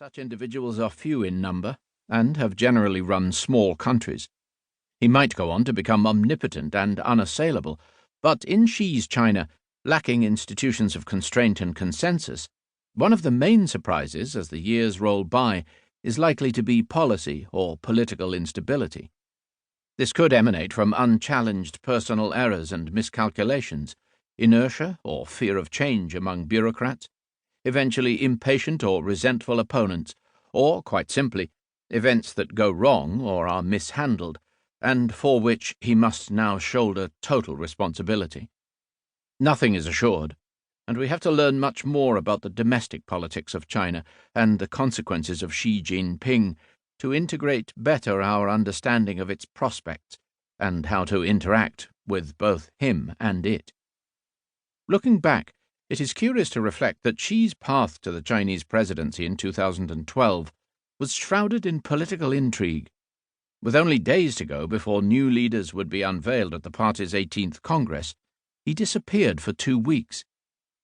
Such individuals are few in number and have generally run small countries. He might go on to become omnipotent and unassailable, but in Xi's China, lacking institutions of constraint and consensus, one of the main surprises as the years roll by is likely to be policy or political instability. This could emanate from unchallenged personal errors and miscalculations, inertia or fear of change among bureaucrats, eventually impatient or resentful opponents, or, quite simply, events that go wrong or are mishandled, and for which he must now shoulder total responsibility. Nothing is assured, and we have to learn much more about the domestic politics of China and the consequences of Xi Jinping to integrate better our understanding of its prospects and how to interact with both him and it. Looking back, it is curious to reflect that Xi's path to the Chinese presidency in 2012 was shrouded in political intrigue. With only days to go before new leaders would be unveiled at the party's 18th Congress, he disappeared for 2 weeks.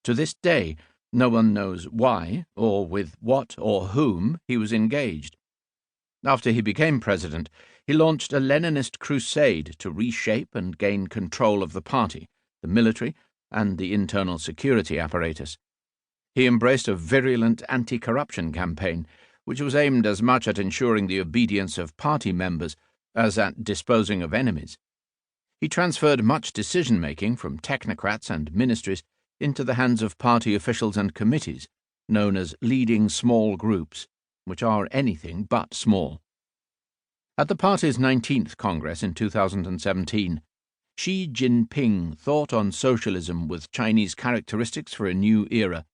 To this day, no one knows why, or with what or whom he was engaged. After he became president, he launched a Leninist crusade to reshape and gain control of the party, the military, and the internal security apparatus. He embraced a virulent anti-corruption campaign, which was aimed as much at ensuring the obedience of party members as at disposing of enemies. He transferred much decision-making from technocrats and ministries into the hands of party officials and committees, known as leading small groups, which are anything but small. At the party's 19th Congress in 2017, Xi Jinping thought on socialism with Chinese characteristics for a new era,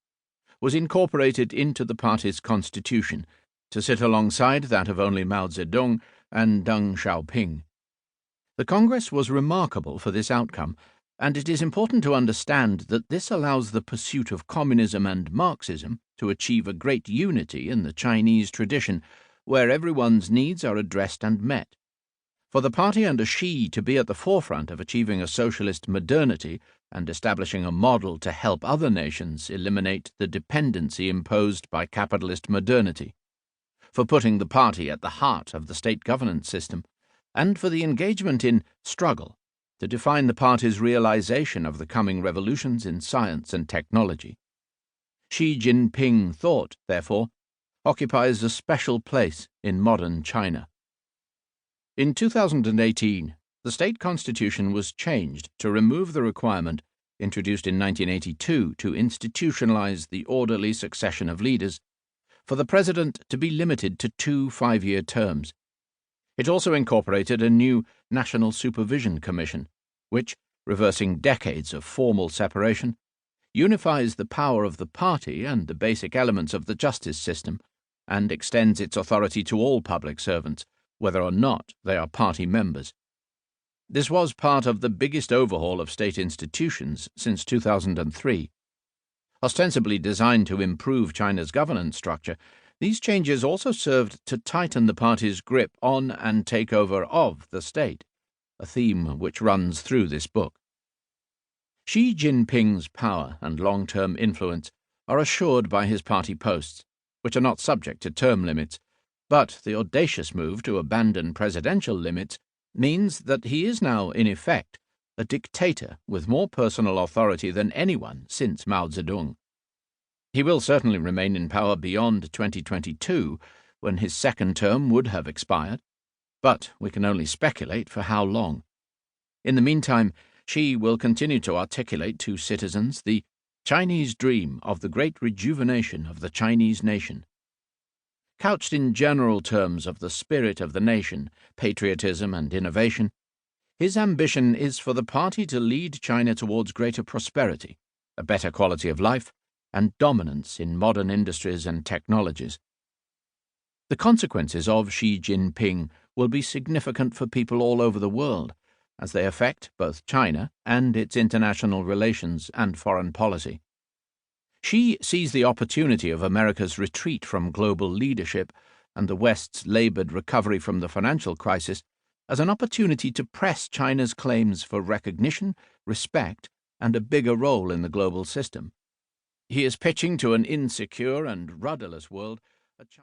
was incorporated into the party's constitution to sit alongside that of only Mao Zedong and Deng Xiaoping. The Congress was remarkable for this outcome, and it is important to understand that this allows the pursuit of communism and Marxism to achieve a great unity in the Chinese tradition, where everyone's needs are addressed and met. For the party under Xi to be at the forefront of achieving a socialist modernity and establishing a model to help other nations eliminate the dependency imposed by capitalist modernity, for putting the party at the heart of the state governance system, and for the engagement in struggle to define the party's realization of the coming revolutions in science and technology. Xi Jinping thought, therefore, occupies a special place in modern China. In 2018, the state constitution was changed to remove the requirement, introduced in 1982 to institutionalize the orderly succession of leaders, for the president to be limited to 2 5-year terms. It also incorporated a new National Supervision Commission, which, reversing decades of formal separation, unifies the power of the party and the basic elements of the justice system, and extends its authority to all public servants, whether or not they are party members. This was part of the biggest overhaul of state institutions since 2003. Ostensibly designed to improve China's governance structure, these changes also served to tighten the party's grip on and takeover of the state, a theme which runs through this book. Xi Jinping's power and long-term influence are assured by his party posts, which are not subject to term limits, but the audacious move to abandon presidential limits means that he is now, in effect, a dictator with more personal authority than anyone since Mao Zedong. He will certainly remain in power beyond 2022, when his second term would have expired, but we can only speculate for how long. In the meantime, Xi will continue to articulate to citizens the Chinese dream of the great rejuvenation of the Chinese nation. Couched in general terms of the spirit of the nation, patriotism and innovation, his ambition is for the party to lead China towards greater prosperity, a better quality of life, and dominance in modern industries and technologies. The consequences of Xi Jinping will be significant for people all over the world, as they affect both China and its international relations and foreign policy. Xi sees the opportunity of America's retreat from global leadership and the West's labored recovery from the financial crisis as an opportunity to press China's claims for recognition, respect, and a bigger role in the global system. He is pitching to an insecure and rudderless world a